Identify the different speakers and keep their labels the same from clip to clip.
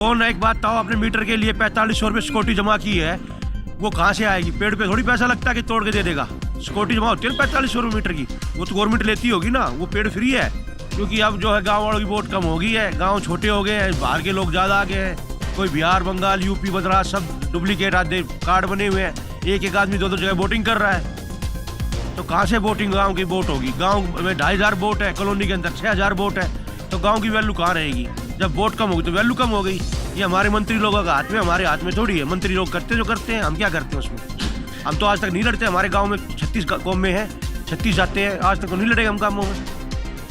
Speaker 1: कौन एक बात बताओ, आपने मीटर के लिए 4500 रुपये सिक्योरिटी जमा की है, वो कहाँ से आएगी? पेड़ पे थोड़ी पैसा लगता है कि तोड़ के दे देगा। सिक्योरिटी जमा होती है 4500 रुपये मीटर की, वो तो गवर्नमेंट लेती होगी ना, वो पेड़ फ्री है। क्योंकि अब जो है गाँव वालों की वोट कम हो गई है, गाँव छोटे हो गए हैं, बाहर के लोग ज़्यादा आ गए हैं। कोई बिहार, बंगाल, यूपी, मद्रास सब डुप्लीकेट आधे कार्ड बने हुए हैं, एक एक आदमी दो दो जगह वोटिंग कर रहा है। तो कहाँ से वोटिंग गाँव की वोट होगी? गाँव में 2500 वोट है, कॉलोनी के अंदर 6000 वोट है, तो गाँव की वैल्यू कहाँ रहेगी? जब वोट कम होगी तो वैल्यू कम हो गई। ये हमारे मंत्री लोगों का हाथ में, हमारे हाथ में थोड़ी है। मंत्री लोग करते जो करते हैं, हम क्या करते हैं उसमें? हम तो आज तक नहीं लड़ते। हमारे गांव में 36 कौम में है, 36 जाते हैं, आज तक तो नहीं लड़े हम कामों में।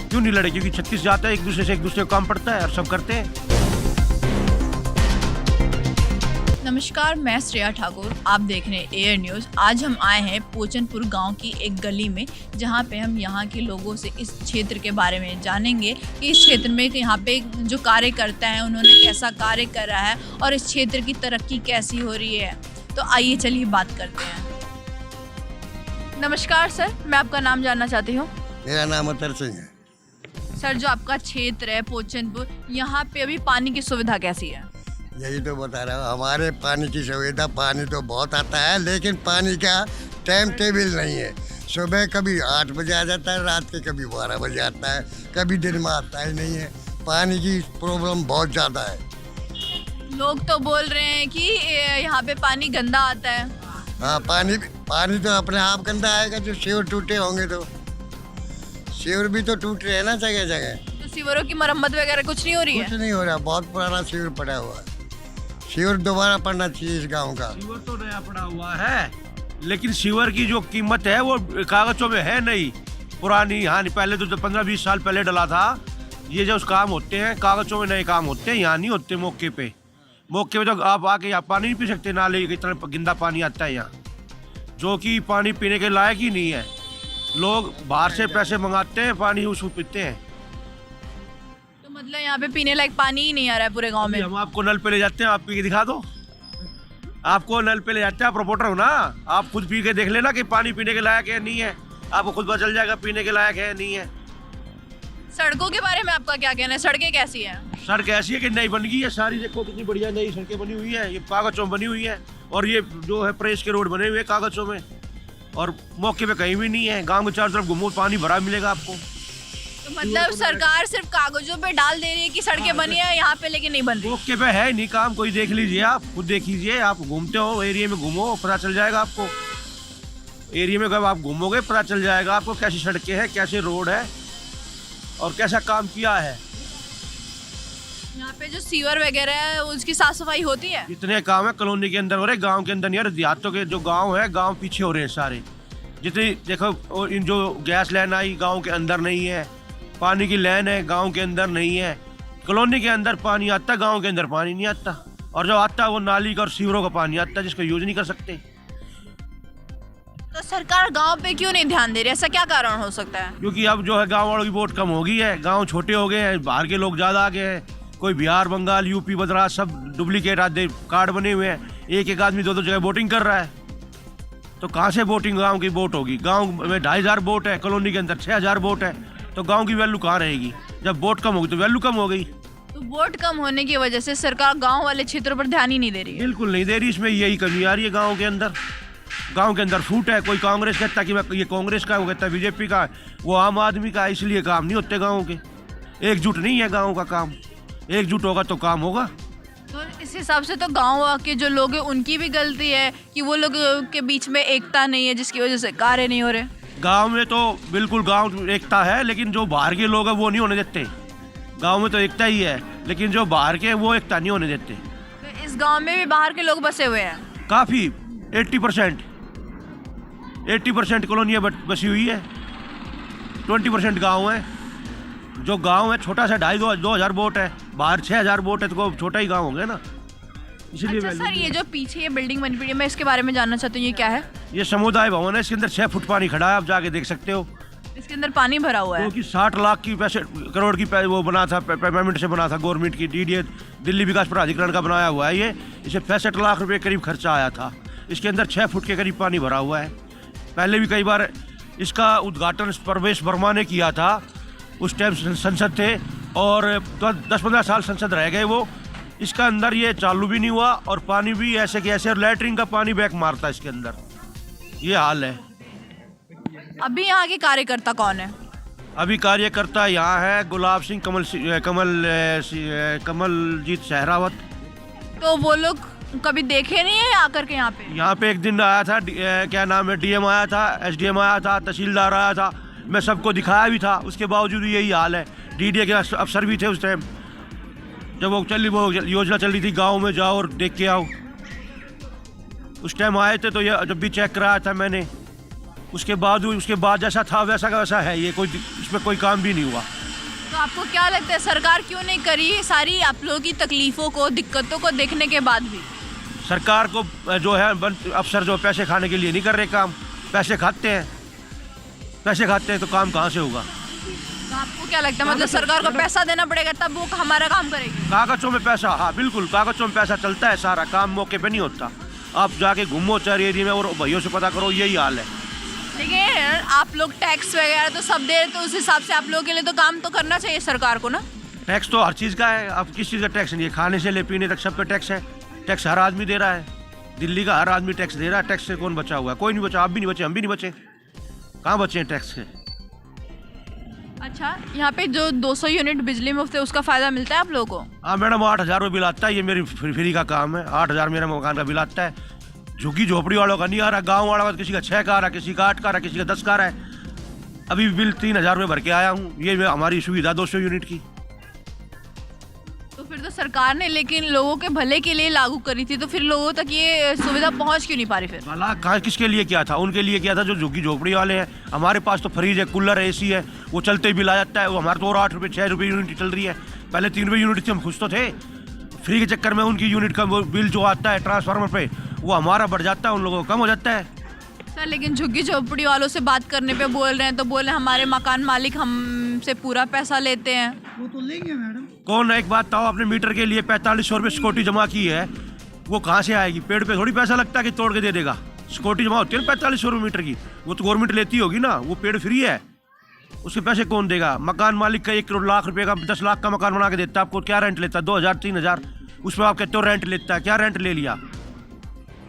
Speaker 1: क्यों नहीं लड़े? क्योंकि 36 जाता है, एक दूसरे से एक दूसरे को काम पड़ता है और सब करते हैं।
Speaker 2: नमस्कार, मैं श्रेया ठाकुर, आप देख रहे हैं एयर न्यूज़। आज हम आए हैं पोचनपुर गांव की एक गली में, जहां पे हम यहां के लोगों से इस क्षेत्र के बारे में जानेंगे कि इस क्षेत्र में यहां पे जो कार्यकर्ता हैं उन्होंने कैसा कार्य करा है और इस क्षेत्र की तरक्की कैसी हो रही है। तो आइए चलिए बात करते हैं। नमस्कार सर, मैं आपका नाम जानना चाहती हूँ।
Speaker 3: मेरा नाम अतर सिंह है।
Speaker 2: सर, जो आपका क्षेत्र है पोचनपुर, यहाँ पे अभी पानी की सुविधा कैसी है?
Speaker 3: यही तो बता रहा हूँ, हमारे पानी की सुविधा, पानी तो बहुत आता है, लेकिन पानी का टाइम टेबल नहीं है। सुबह कभी 8 बजे आ जाता है, रात के कभी 12 बजे आता है, कभी दिन में आता ही नहीं है। पानी की प्रॉब्लम बहुत ज़्यादा है।
Speaker 2: लोग तो बोल रहे हैं कि यहाँ पे पानी गंदा आता है।
Speaker 3: हाँ, पानी तो अपने आप गंदा आएगा, जो सीवर टूटे होंगे तो। सीवर भी तो टूट रहे हैं ना जगह जगह।
Speaker 2: तो सीवरों की मरम्मत वगैरह कुछ नहीं हो रही है?
Speaker 3: कुछ नहीं हो रहा, बहुत पुराना सीवर पड़ा हुआ है। सीवर दोबारा पड़ना चाहिए इस गांव का।
Speaker 1: सीवर तो नया पड़ा हुआ है, लेकिन सीवर की जो कीमत है वो कागजों में है नहीं, पुरानी। हाँ, पहले तो 15-20 साल पहले डला था। ये जो काम होते हैं कागजों में, नए काम होते हैं, यहाँ नहीं होते। मौके पे तो आप आके यहाँ पानी नहीं पी सकते। नाले की तरह गंदा पानी आता है यहाँ, जो कि पानी पीने के लायक ही नहीं है। लोग बाहर से पैसे मंगाते हैं, पानी उसको पीते हैं।
Speaker 2: मतलब यहाँ पे पीने लायक पानी ही नहीं आ रहा है पूरे गांव में।
Speaker 1: हम आपको नल पे ले जाते हैं, आप पी के दिखा दो। आपको नल पे ले जाते हैं, आप रिपोर्टर हो ना, आप खुद पी के देख लेना कि पानी पीने के लायक है नहीं है। आपको खुद पता चल जाएगा पीने के लायक है नहीं है।
Speaker 2: सड़कों के बारे में आपका क्या कहना है? सड़कें कैसी हैं?
Speaker 1: सड़क ऐसी है कि नई बन गई है सारी, देखो कितनी बढ़िया नई सड़कें बनी हुई है। ये कागजों में बनी हुई है, और ये जो है प्रेस के रोड बने हुए हैं कागजों में, और मौके पे कहीं भी नहीं है। गाँव के चारों तरफ घूमो, पानी भरा मिलेगा आपको।
Speaker 2: तो मतलब सरकार सिर्फ कागजों पे डाल दे रही है कि सड़कें बनी है यहाँ पे, लेकिन नहीं बन रही।
Speaker 1: मौके पे है नहीं काम, कोई देख लीजिए, आप खुद देख लीजिए। आप घूमते हो एरिया में, घूमो, पता चल जाएगा आपको। एरिया में जब आप घूमोगे पता चल जाएगा आपको कैसी सड़कें हैं, कैसे रोड है और कैसा काम किया है।
Speaker 2: यहाँ पे जो सीवर वगैरह है उसकी साफ सफाई होती है?
Speaker 1: इतने काम है कॉलोनी के अंदर हो रहे, गांव के अंदर नहीं हो रहे। देहातों के जो गांव है, गांव पीछे हो रहे हैं सारे। जितनी देखो, इन जो गैस लाइन आई गांव के अंदर नहीं है, पानी की लाइन है गांव के अंदर नहीं है। कॉलोनी के अंदर पानी आता है, गांव के अंदर पानी नहीं आता, और जो आता है वो नाली का और सीवरों का पानी आता है, जिसका यूज नहीं कर सकते।
Speaker 2: तो सरकार गांव पे क्यों नहीं ध्यान दे रही? ऐसा क्या कारण हो सकता है?
Speaker 1: क्योंकि अब जो है गाँव वालों की वोट कम हो गई है, गाँव छोटे हो गए हैं, बाहर के लोग ज़्यादा आ गए हैं। कोई बिहार, बंगाल, यूपी, मद्रास सब डुप्लीकेट आधे कार्ड बने हुए हैं, एक एक आदमी दो दो जगह वोटिंग कर रहा है। तो कहाँ से वोटिंग गाँव की वोट होगी? गाँव में 2500 वोट है, कॉलोनी के अंदर 6000 वोट है, तो गांव की वैल्यू कहाँ रहेगी? जब वोट कम होगी तो वैल्यू कम हो गई।
Speaker 2: तो वोट कम होने की वजह से सरकार गांव वाले क्षेत्रों पर ध्यान ही नहीं दे रही है?
Speaker 1: बिल्कुल नहीं दे रही, इसमें यही कमी आ रही है गांव के अंदर। गांव के अंदर फूट है, कोई कांग्रेस कहता कि मैं ये कांग्रेस का है, वो कहता है बीजेपी का है, वो आम आदमी का है, इसलिए काम नहीं होते गाँव के। एकजुट नहीं है गाँव का काम, एकजुट होगा तो काम होगा।
Speaker 2: तो इस हिसाब से तो गांव के जो लोग हैं उनकी भी गलती है कि वो लोग के बीच में एकता नहीं है, जिसकी वजह से कार्य नहीं हो रहे।
Speaker 1: गांव में तो बिल्कुल गांव एकता है, लेकिन जो बाहर के लोग हैं वो नहीं होने देते। गांव में तो एकता ही है, लेकिन जो बाहर के वो एकता नहीं होने देते।
Speaker 2: तो इस गांव में भी बाहर के लोग बसे हुए हैं
Speaker 1: काफ़ी, 80% कॉलोनियाँ बसी हुई है, 20% गाँव है। जो गांव है छोटा सा, 2,500-2,000 वोट है, बाहर 6000 वोट है, तो छोटा ही गाँव हो गया ना, इसलिए।
Speaker 2: अच्छा सर, ये जो पीछे ये बिल्डिंग बनी पड़ी है, मैं इसके बारे में जानना चाहती हूँ, ये क्या है?
Speaker 1: ये समुदाय भवन है, इसके अंदर 6 फुट पानी खड़ा है, आप जाके देख सकते हो।
Speaker 2: इसके अंदर पानी भरा हुआ है?
Speaker 1: क्योंकि 60 लाख की करोड़ की वो बना था, पेमेंट से बना था गवर्नमेंट की, DDA दिल्ली विकास प्राधिकरण का बनाया हुआ है ये। इसे 65 लाख रुपए करीब खर्चा आया था। इसके अंदर 6 फुट के करीब पानी भरा हुआ है। पहले भी कई बार इसका उद्घाटन परवेश वर्मा ने किया था, उस टाइम संसद थे, और 10-15 साल संसद रह गए वो, इसका अंदर ये चालू भी नहीं हुआ और पानी भी ऐसे कि ऐसे, और लैटरिन का पानी बैक मारता है इसके अंदर, ये हाल है।
Speaker 2: अभी यहाँ के कार्यकर्ता कौन है?
Speaker 1: अभी कार्यकर्ता यहाँ है गुलाब सिंह, कमलजीत सहरावत।
Speaker 2: तो वो लोग कभी देखे नहीं है आकर के यहाँ पे?
Speaker 1: यहाँ पे एक दिन आया था, क्या नाम है, डीएम आया था, एसडीएम आया था, तहसीलदार आया था, मैं सबको दिखाया भी था, उसके बावजूद यही हाल है। डीडीए के अफसर भी थे उस टाइम, जब वो योजना चल रही थी गांव में जाओ और देख के आओ, उस टाइम आए थे। तो ये जब भी चेक कराया था मैंने, उसके बाद जैसा था वैसा का वैसा है, ये कोई इसमें कोई काम भी नहीं हुआ।
Speaker 2: तो आपको क्या लगता है सरकार क्यों नहीं करी ये सारी आप लोगों की तकलीफों को, दिक्कतों को देखने के बाद भी?
Speaker 1: सरकार को जो है अफसर जो पैसे खाने के लिए नहीं कर रहे काम, पैसे खाते हैं तो काम कहाँ से होगा?
Speaker 2: तो आपको क्या लगता है, मतलब सरकार को पैसा देना पड़ेगा तब वो हमारा काम करेगी?
Speaker 1: कागजों में पैसा, हाँ बिल्कुल, कागजों में पैसा चलता है, सारा काम मौके पे नहीं होता। आप जाके घूमो चार एरिया में और भैयों से पता करो, यही हाल है।
Speaker 2: लेकिन आप लोग टैक्स वगैरह तो सब दे रहे, तो उस हिसाब से आप लोगों के लिए तो काम तो करना चाहिए सरकार को ना?
Speaker 1: टैक्स तो हर चीज़ का है, अब किस चीज़ का टैक्स नहीं है? खाने से ले पीने तक सब पे टैक्स है। टैक्स हर आदमी दे रहा है, दिल्ली का हर आदमी टैक्स दे रहा है। टैक्स से कौन बचा हुआ है? कोई नहीं बचा, आप भी नहीं बचे, हम भी नहीं बचे, कहाँ बचे हैं टैक्स से?
Speaker 2: अच्छा, यहाँ पे जो 200 यूनिट बिजली मुफ्त है उसका फायदा मिलता है आप लोगों को?
Speaker 1: हाँ मैडम, 8,000 रुपये बिल आता है, ये मेरी फ्री का काम है। 8,000 मेरा मकान का बिल आता है। झुग्गी झोपड़ी वालों का नहीं आ रहा, गाँव वालों का किसी का 6 का आ रहा, किसी का 8 का आ रहा, किसी का 10 का आ रहा है। अभी बिल 3,000 रुपये भर के आया हूँ, ये हमारी सुविधा 200 यूनिट की।
Speaker 2: तो फिर तो सरकार ने लेकिन लोगों के भले के लिए लागू करी थी, तो फिर लोगों तक ये सुविधा पहुंच क्यों नहीं पा रही? फिर
Speaker 1: भला कहाँ किसके लिए किया था? उनके लिए किया था जो झुग्गी झोपड़ी वाले हैं। हमारे पास तो फ्रिज है, कूलर है, एसी है, वो चलते ही बिल आ जाता है। वो हमारे तो और 8 रुपये 6 रुपये यूनिट चल रही है, पहले 3 रुपये यूनिट थी, हम खुश तो थे। फ्री के चक्कर में उनकी यूनिट का बिल जो आता है ट्रांसफार्मर पे, वो हमारा बढ़ जाता है, उन लोगों को कम हो जाता है।
Speaker 2: सर लेकिन झुग्गी झोपड़ी वालों से बात करने पे बोल रहे हैं, तो बोल रहे हैं हमारे मकान मालिक हमसे पूरा पैसा लेते हैं।
Speaker 4: वो तो लेंगे मैडम।
Speaker 1: कौन? एक बात बताओ, आपने मीटर के लिए 4500 रुपये सिक्योरिटी जमा की है, वो कहाँ से आएगी? पेड़ पे थोड़ी पैसा लगता है कि तोड़ के दे देगा। सिक्योरिटी जमा होती है 4500 रुपये मीटर की, वो तो गवर्नमेंट लेती होगी ना, वो पेड़ फ्री है, उसके पैसे कौन देगा? मकान मालिक का 1 करोड़ लाख रुपए का 10 लाख का मकान बना के देता है आपको, क्या रेंट लेता है? 2,000 3,000, उसमें आप कहते हो रेंट लेता है। क्या रेंट ले लिया?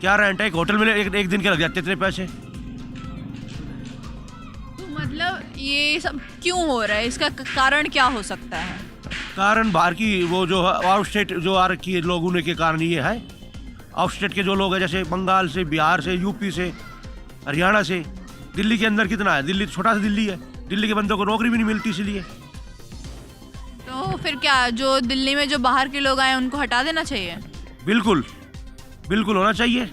Speaker 1: क्या रेंट है? एक होटल में एक दिन के लग जाते इतने पैसे।
Speaker 2: तो मतलब ये सब क्यों हो रहा है, इसका कारण क्या हो सकता है?
Speaker 1: कारण बाहर की वो जो आउट स्टेट जो आ रखी है लोग, उन्हीं के कारण ये है। आउट स्टेट के जो लोग हैं, जैसे बंगाल से, बिहार से, यूपी से, हरियाणा से। दिल्ली के अंदर कितना है? दिल्ली छोटा सा दिल्ली है, दिल्ली के बंदों को नौकरी भी नहीं मिलती, इसलिए।
Speaker 2: तो फिर क्या जो दिल्ली में जो बाहर के लोग आए उनको हटा देना चाहिए?
Speaker 1: बिल्कुल बिल्कुल होना चाहिए।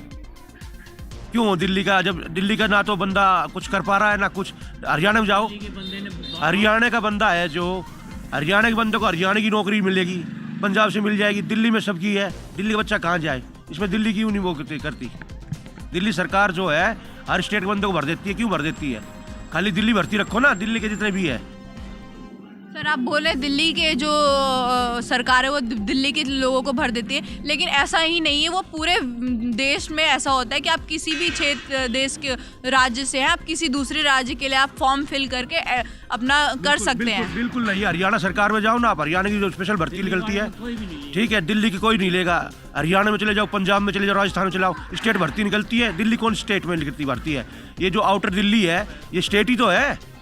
Speaker 1: क्यों? दिल्ली का ना तो बंदा कुछ कर पा रहा है ना कुछ। हरियाणा में जाओ, हरियाणा का बंदा है जो, हरियाणा के बंदे को हरियाणा की नौकरी मिलेगी, पंजाब से मिल जाएगी, दिल्ली में सबकी है। दिल्ली का बच्चा कहाँ जाए? इसमें दिल्ली क्यों नहीं वो करती? दिल्ली सरकार जो है हर स्टेट के बंदों को भर देती है। क्यों भर देती है? खाली दिल्ली भर्ती रखो ना, दिल्ली के जितने भी है।
Speaker 2: सर आप बोले दिल्ली के जो सरकार है वो दिल्ली के लोगों को भर देती है, लेकिन ऐसा ही नहीं है। वो पूरे देश में ऐसा होता है कि आप किसी भी क्षेत्र देश के राज्य से हैं, आप किसी दूसरे राज्य के लिए आप फॉर्म फिल करके अपना कर सकते हैं।
Speaker 1: बिल्कुल नहीं। हरियाणा सरकार में जाओ ना आप, हरियाणा की जो स्पेशल भर्ती निकलती है, ठीक है, दिल्ली की कोई नहीं लेगा। हरियाणा में चले जाओ, पंजाब में चले जाओ, राजस्थान में चले जाओ, स्टेट भर्ती निकलती है। दिल्ली कौन स्टेट में निकलती भर्ती है? ये जो आउटर दिल्ली है ये स्टेट ही तो है।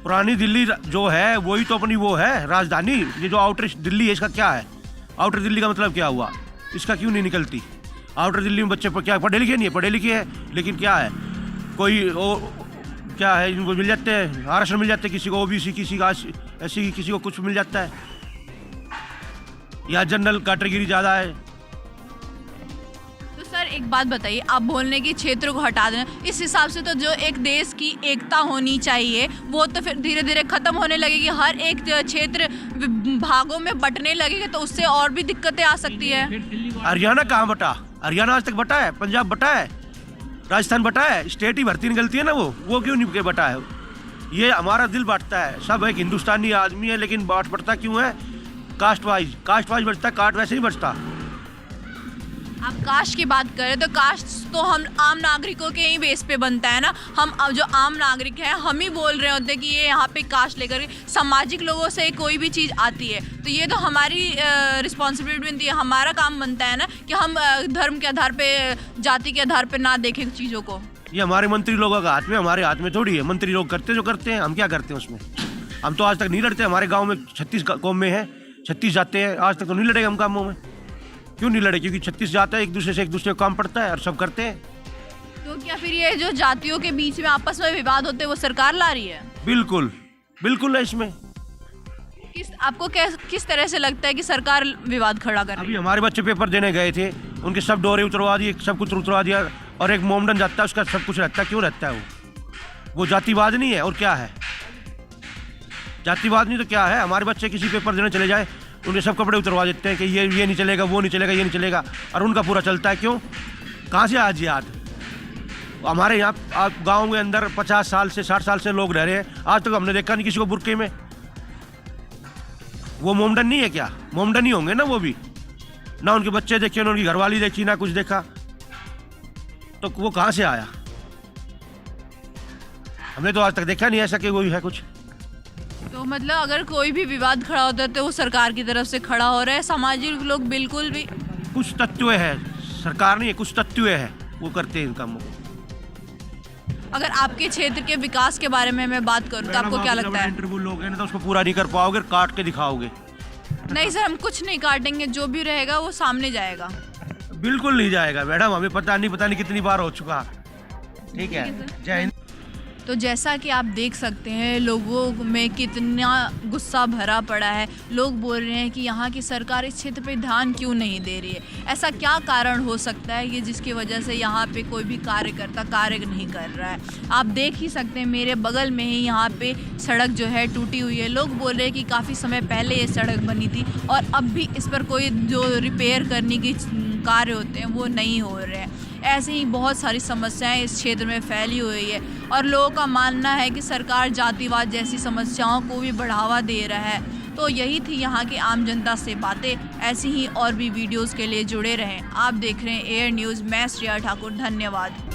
Speaker 1: पुरानी दिल्ली जो है वही तो अपनी वो है राजधानी। ये जो आउटर दिल्ली है इसका क्या है? आउटर दिल्ली का मतलब क्या हुआ? इसका क्यों नहीं निकलती? आउटर दिल्ली में बच्चे क्या पढ़े लिखे नहीं है? पढ़े लिखे हैं, लेकिन क्या है, कोई क्या है, इनको मिल जाते हैं, आरक्षण मिल जाते हैं, किसी को ओबीसी, किसी का एससी, किसी को कुछ मिल जाता है। या जनरल कैटेगरी ज़्यादा है।
Speaker 2: तो सर एक बात बताइए, आप बोलने की क्षेत्र को हटा देना, इस हिसाब से तो जो एक देश की एकता होनी चाहिए वो तो फिर धीरे धीरे खत्म होने लगेगी। हर एक क्षेत्र भागों में बंटने लगेगा तो उससे और भी दिक्कतें आ सकती है।
Speaker 1: हरियाणा कहाँ बटा? हरियाणा आज तक बटा है? पंजाब बटा है? राजस्थान बटा है? स्टेट ही भर्ती निकलती है ना, वो क्यों नहीं बटा है? ये हमारा दिल बांटता है। सब एक हिंदुस्तानी आदमी है, लेकिन बांटता क्यों है? कास्ट वाइज बचता है, कास्ट वैसे ही बचता।
Speaker 2: आप कास्ट की बात करें तो कास्ट तो हम आम नागरिकों के ही बेस पे बनता है ना। हम अब जो आम नागरिक हैं हम ही बोल रहे होते हैं कि ये यहाँ पे कास्ट लेकर के सामाजिक लोगों से कोई भी चीज़ आती है तो ये तो हमारी रिस्पॉन्सिबिलिटी बनती है, हमारा काम बनता है ना कि हम धर्म के आधार पे, जाति के आधार पे ना देखें चीज़ों को।
Speaker 1: ये हमारे मंत्री लोगों का हाथ में, हमारे हाथ में थोड़ी है। मंत्री लोग करते जो करते हैं, हम क्या करते हैं उसमें। हम तो आज तक नहीं लड़ते। हमारे गाँव में 36 कौम में है, 36 जाते हैं, आज तक तो नहीं लड़े हम कामों में। क्यों नहीं लड़े? क्योंकि 36 जाता है, एक दूसरे को काम पड़ता है और सब करते हैं।
Speaker 2: तो क्या फिर ये जो जातियों के बीच में आपस में विवाद होते हैं वो सरकार ला रही है?
Speaker 1: बिल्कुल बिल्कुल है इसमें।
Speaker 2: आपको किस तरह से लगता है कि सरकार विवाद खड़ा कर रही है?
Speaker 1: अभी हमारे बच्चे पेपर देने गए थे, उनके सब डोरे उतरवा दिए, सब कुछ उतरवा दिया, और एक मोमडन जाता है उसका सब कुछ रहता है। क्यों रहता है वो जातिवाद नहीं है और क्या है? जातिवाद नहीं तो क्या है? हमारे बच्चे किसी पेपर देने चले जाए, उनके सब कपड़े उतरवा देते हैं कि ये नहीं चलेगा, वो नहीं चलेगा, ये नहीं चलेगा, और उनका पूरा चलता है। क्यों? कहाँ से आज याद? हमारे यहाँ गाँव के अंदर 50 साल से 60 साल से लोग रह रहे हैं, आज तक हमने देखा नहीं किसी को बुर्के में। वो मोमडन नहीं है क्या? मोमडन ही होंगे ना वो भी। ना उनके बच्चे देखे, ना उनकी घरवाली देखी, ना कुछ देखा, तो वो कहाँ से आया? हमने तो आज तक देखा नहीं ऐसा कि वो है कुछ।
Speaker 2: तो मतलब अगर कोई भी विवाद खड़ा होता है तो वो सरकार की तरफ से खड़ा हो रहा है, सामाजिक लोग बिल्कुल भी।
Speaker 1: कुछ तत्व है, सरकार नहीं है, कुछ तत्व है, वो करते हैं इन कामों को।
Speaker 2: अगर आपके क्षेत्र के विकास के बारे में मैं बात करूं तो आपको क्या लगता है?
Speaker 1: इंटरव्यू लोगे ना तो उसको पूरा नहीं कर पाओगे, काट के दिखाओगे।
Speaker 2: नहीं सर, हम कुछ नहीं काटेंगे, जो भी रहेगा वो सामने जाएगा।
Speaker 1: बिल्कुल नहीं जाएगा मैडम, हमें पता नहीं कितनी बार हो चुका। ठीक है, जय हिंद।
Speaker 2: तो जैसा कि आप देख सकते हैं लोगों में कितना गुस्सा भरा पड़ा है। लोग बोल रहे हैं कि यहाँ की सरकार इस क्षेत्र पे ध्यान क्यों नहीं दे रही है। ऐसा क्या कारण हो सकता है कि जिसकी वजह से यहाँ पे कोई भी कार्यकर्ता कार्य नहीं कर रहा है। आप देख ही सकते हैं मेरे बगल में ही यहाँ पे सड़क जो है टूटी हुई है। लोग बोल रहे हैं कि काफ़ी समय पहले ये सड़क बनी थी और अब भी इस पर कोई जो रिपेयर करने की कार्य होते हैं वो नहीं हो रहे हैं। ऐसे ही बहुत सारी समस्याएं इस क्षेत्र में फैली हुई है और लोगों का मानना है कि सरकार जातिवाद जैसी समस्याओं को भी बढ़ावा दे रहा है। तो यही थी यहाँ की आम जनता से बातें। ऐसी ही और भी वीडियोस के लिए जुड़े रहें। आप देख रहे हैं एयर न्यूज़। मैं श्रेया ठाकुर, धन्यवाद।